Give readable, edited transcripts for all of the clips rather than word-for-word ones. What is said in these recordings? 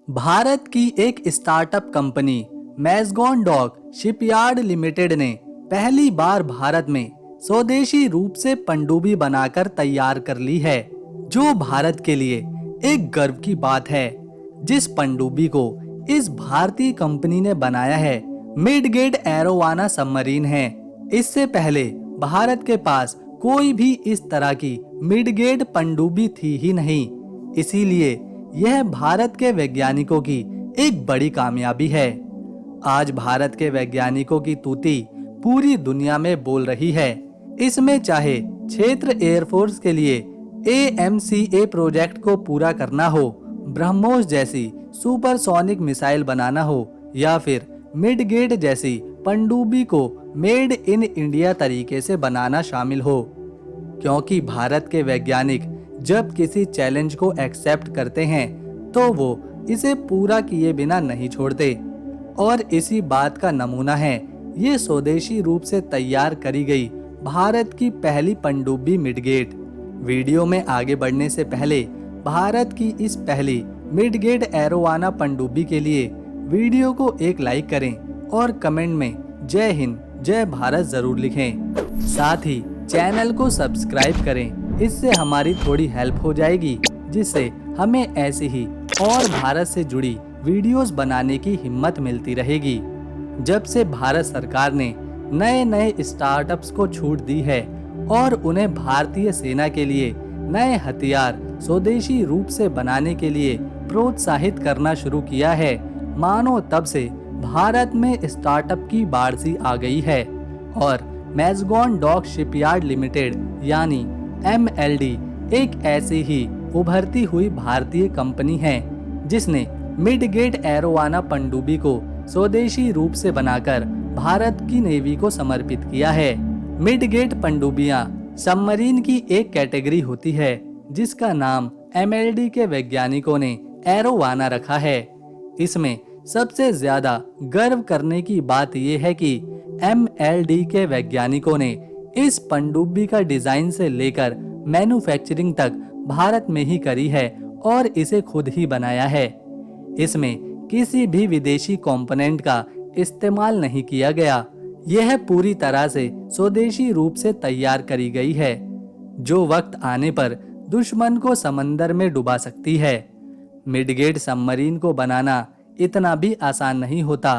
भारत की एक startup company Mazagon dock shipyard limited ने पहली बार भारत में स्वदेशी रूप से पनडुब्बी बनाकर तैयार कर ली है, जो भारत के लिए एक गर्व की बात है। जिस पनडुब्बी को इस भारतीय कंपनी ने बनाया है, मिडगेट एरोवाना सबमरीन है। इससे पहले भारत के पास कोई भी इस तरह की मिडगेट पनडुब्बी थी ही नहीं, इसीलिए यह भारत के वैज्ञानिकों की एक बड़ी कामयाबी है। आज भारत के वैज्ञानिकों की तूती पूरी दुनिया में बोल रही है। इसमें चाहे क्षेत्र एयरफोर्स के लिए AMCA प्रोजेक्ट को पूरा करना हो, ब्रह्मोस जैसी सुपरसोनिक मिसाइल बनाना हो, या फिर मिडगेट जैसी पनडुब्बी को मेड इन इंडिया तरीके से बनाना शामिल हो। क्योंकि भारत के वैज्ञानिक जब किसी चैलेंज को एक्सेप्ट करते हैं तो वो इसे पूरा किए बिना नहीं छोड़ते, और इसी बात का नमूना है ये स्वदेशी रूप से तैयार करी गई भारत की पहली पनडुब्बी मिडगेट। वीडियो में आगे बढ़ने से पहले भारत की इस पहली मिडगेट एरोवाना पनडुब्बी के लिए वीडियो को एक लाइक करें और कमेंट में जय हिंद जय भारत जरूर लिखें। साथ ही चैनल को सब्सक्राइब करें, इससे हमारी थोड़ी हेल्प हो जाएगी, जिससे हमें ऐसी ही और भारत से जुड़ी वीडियोस बनाने की हिम्मत मिलती रहेगी। जब से भारत सरकार ने नए नए स्टार्टअप्स को छूट दी है और उन्हें भारतीय सेना के लिए नए हथियार स्वदेशी रूप से बनाने के लिए प्रोत्साहित करना शुरू किया है, मानो तब से भारत में स्टार्टअप की बाढ़ सी आ गई है। और मैज़गॉन डॉक शिपयार्ड लिमिटेड यानी MLD एक ऐसी ही उभरती हुई भारतीय कंपनी है जिसने मिडगेट एरोवाना पनडुब्बी को स्वदेशी रूप से बनाकर भारत की नेवी को समर्पित किया है। मिडगेट पनडुब्बियां सबमरीन की एक कैटेगरी होती है जिसका नाम MLD के वैज्ञानिकों ने एरोवाना रखा है। इसमें सबसे ज्यादा गर्व करने की बात यह है कि MLD के वैज्ञानिकों ने इस पनडुब्बी का डिजाइन से लेकर मैन्युफैक्चरिंग तक भारत में ही करी है और इसे खुद ही बनाया है। इसमें किसी भी विदेशी कंपोनेंट का इस्तेमाल नहीं किया गया। यह पूरी तरह से स्वदेशी रूप से तैयार करी गई है, जो वक्त आने पर दुश्मन को समंदर में डुबा सकती है। मिडगेट सबमरीन को बनाना इतना भी आसान नहीं होता,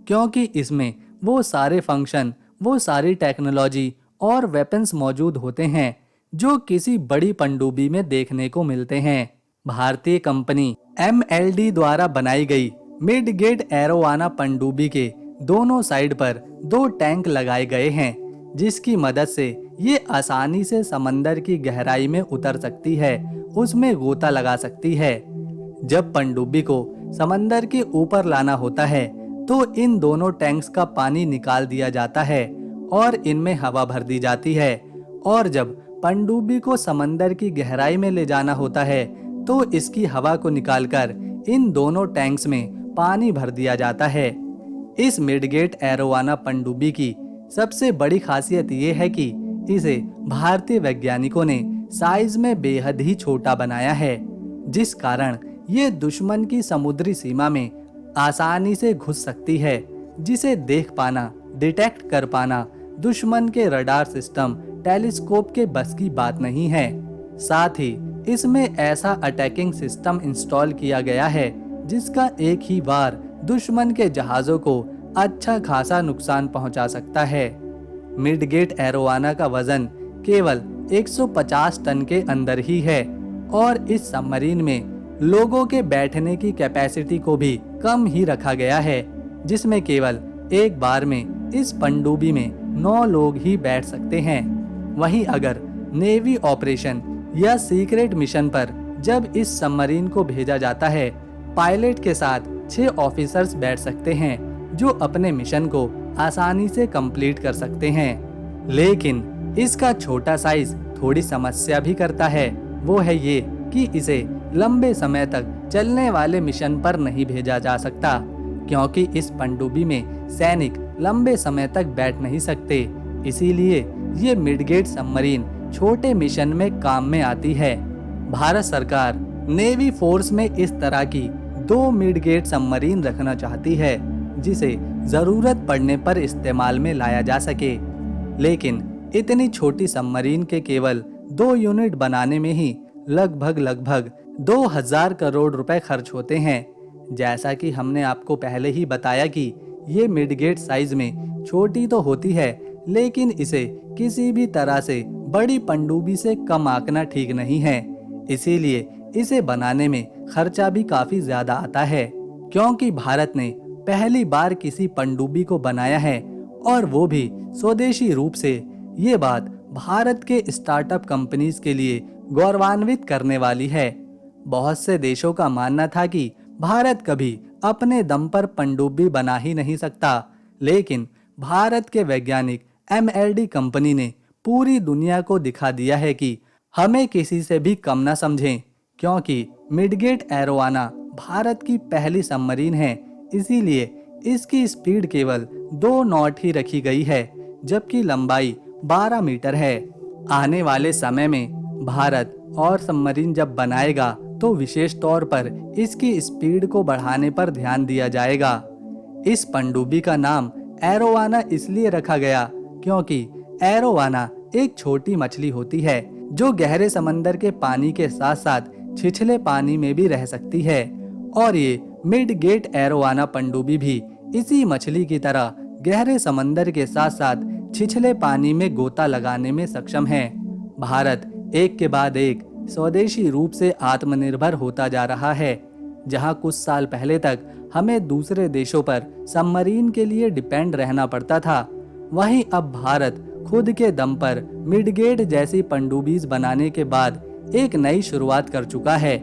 क्योंकि इसमें वो सारे फंक्शन, वो सारी टेक्नोलॉजी और वेपन्स मौजूद होते हैं जो किसी बड़ी पनडुब्बी में देखने को मिलते हैं। भारतीय कंपनी MLD द्वारा बनाई गई मिडगेट एरोवाना पनडुब्बी के दोनों साइड पर 2 टैंक लगाए गए हैं, जिसकी मदद से ये आसानी से समंदर की गहराई में उतर सकती है, उसमें गोता लगा सकती है। जब पनडुब्बी को समंदर के ऊपर लाना होता है तो इन दोनों टैंक्स का पानी निकाल दिया जाता है और इनमें हवा भर दी जाती है, और जब पनडुब्बी को समंदर की गहराई में ले जाना होता है तो इसकी हवा को निकालकर इन दोनों टैंक्स में पानी भर दिया जाता है। इस मिडगेट एरोवाना पनडुब्बी की सबसे बड़ी खासियत ये है कि इसे भारतीय वैज्ञानिकों ने साइज में बेहद ही छोटा बनाया है, जिस कारण ये दुश्मन की समुद्री सीमा में आसानी से घुस सकती है, जिसे देख पाना, डिटेक्ट कर पाना दुश्मन के रडार सिस्टम, टेलीस्कोप के बस की बात नहीं है। साथ ही इसमें ऐसा अटैकिंग सिस्टम इंस्टॉल किया गया है जिसका एक ही वार दुश्मन के जहाजों को अच्छा खासा नुकसान पहुंचा सकता है। मिडगेट एरोवाना का वजन केवल 150 टन के अंदर ही है, और इस सबमरीन में लोगों के बैठने की कैपेसिटी को भी कम ही रखा गया है, जिसमें केवल एक बार में इस पनडुब्बी में 9 लोग ही बैठ सकते हैं। वहीं अगर नेवी ऑपरेशन या सीक्रेट मिशन पर जब इस सबमरीन को भेजा जाता है, पायलट के साथ 6 ऑफिसर्स बैठ सकते हैं जो अपने मिशन को आसानी से कंप्लीट कर सकते हैं। लेकिन इसका छोटा साइज थोड़ी समस्या भी करता है। वो है ये कि इसे लंबे समय तक चलने वाले मिशन पर नहीं भेजा जा सकता, क्योंकि इस पनडुब्बी में सैनिक लंबे समय तक बैठ नहीं सकते। इसीलिए ये मिडगेट सबमरीन छोटे मिशन में काम में आती है। भारत सरकार नेवी फोर्स में इस तरह की 2 मिडगेट सबमरीन रखना चाहती है जिसे जरूरत पड़ने पर इस्तेमाल में लाया जा सके। लेकिन इतनी छोटी सबमरीन के केवल 2 यूनिट बनाने में ही लगभग 2000 करोड़ रुपए खर्च होते हैं। जैसा कि हमने आपको पहले ही बताया कि ये मिडगेट साइज में छोटी तो होती है, लेकिन इसे किसी भी तरह से बड़ी पनडुब्बी से कम आंकना ठीक नहीं है। इसीलिए इसे बनाने में खर्चा भी काफी ज्यादा आता है, क्योंकि भारत ने पहली बार किसी पनडुब्बी को बनाया है और वो भी स्वदेशी रूप से। ये बात भारत के स्टार्टअप कंपनीज के लिए गौरवान्वित करने वाली है। बहुत से देशों का मानना था कि भारत कभी अपने दम पर पनडुब्बी बना ही नहीं सकता, लेकिन भारत के वैज्ञानिक MLD कंपनी ने पूरी दुनिया को दिखा दिया है कि हमें किसी से भी कम ना समझें, क्योंकि मिडगेट एरोवाना भारत की पहली सबमरीन है। इसीलिए इसकी स्पीड केवल 2 नॉट ही रखी गई है, जबकि लंबाई 12 मीटर है। आने वाले समय में भारत और सबमरीन जब बनाएगा तो विशेष तौर पर इसकी स्पीड को बढ़ाने पर ध्यान दिया जाएगा। इस पनडुब्बी का नाम एरोवाना इसलिए रखा गया क्योंकि एरोवाना एक छोटी मछली होती है जो गहरे समंदर के पानी के साथ साथ छिछले पानी में भी रह सकती है, और ये मिडगेट एरोवाना पनडुब्बी भी इसी मछली की तरह गहरे समंदर के साथ साथ छिछले पानी में गोता लगाने में सक्षम है। भारत एक के बाद एक स्वदेशी रूप से आत्मनिर्भर होता जा रहा है। जहां कुछ साल पहले तक हमें दूसरे देशों पर सबमरीन के लिए डिपेंड रहना पड़ता था, वहीं अब भारत खुद के दम पर मिडगेट जैसी पनडुब्बीज बनाने के बाद एक नई शुरुआत कर चुका है।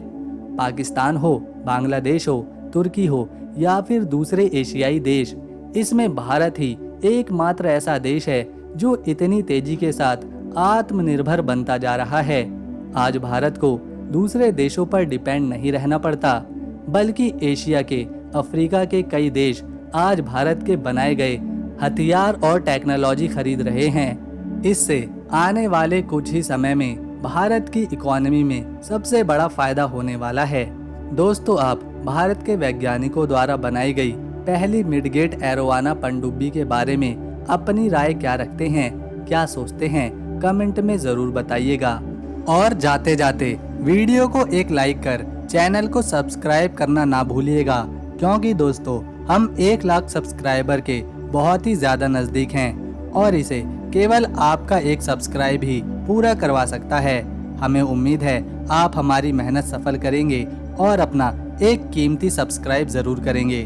पाकिस्तान हो, बांग्लादेश हो, तुर्की हो या फिर दूसरे एशियाई देश, इसमें भारत ही एकमात्र ऐसा देश है जो इतनी तेजी के साथ आत्मनिर्भर बनता जा रहा है। आज भारत को दूसरे देशों पर डिपेंड नहीं रहना पड़ता, बल्कि एशिया के, अफ्रीका के कई देश आज भारत के बनाए गए हथियार और टेक्नोलॉजी खरीद रहे हैं। इससे आने वाले कुछ ही समय में भारत की इकोनॉमी में सबसे बड़ा फायदा होने वाला है। दोस्तों, आप भारत के वैज्ञानिकों द्वारा बनाई गई पहली मिडगेट एरोवाना पनडुब्बी के बारे में अपनी राय क्या रखते हैं, क्या सोचते हैं, कमेंट में जरूर बताइएगा। और जाते जाते वीडियो को एक लाइक कर चैनल को सब्सक्राइब करना ना भूलिएगा, क्योंकि दोस्तों हम 1 लाख सब्सक्राइबर के बहुत ही ज्यादा नजदीक हैं और इसे केवल आपका एक सब्सक्राइब ही पूरा करवा सकता है। हमें उम्मीद है आप हमारी मेहनत सफल करेंगे और अपना एक कीमती सब्सक्राइब जरूर करेंगे।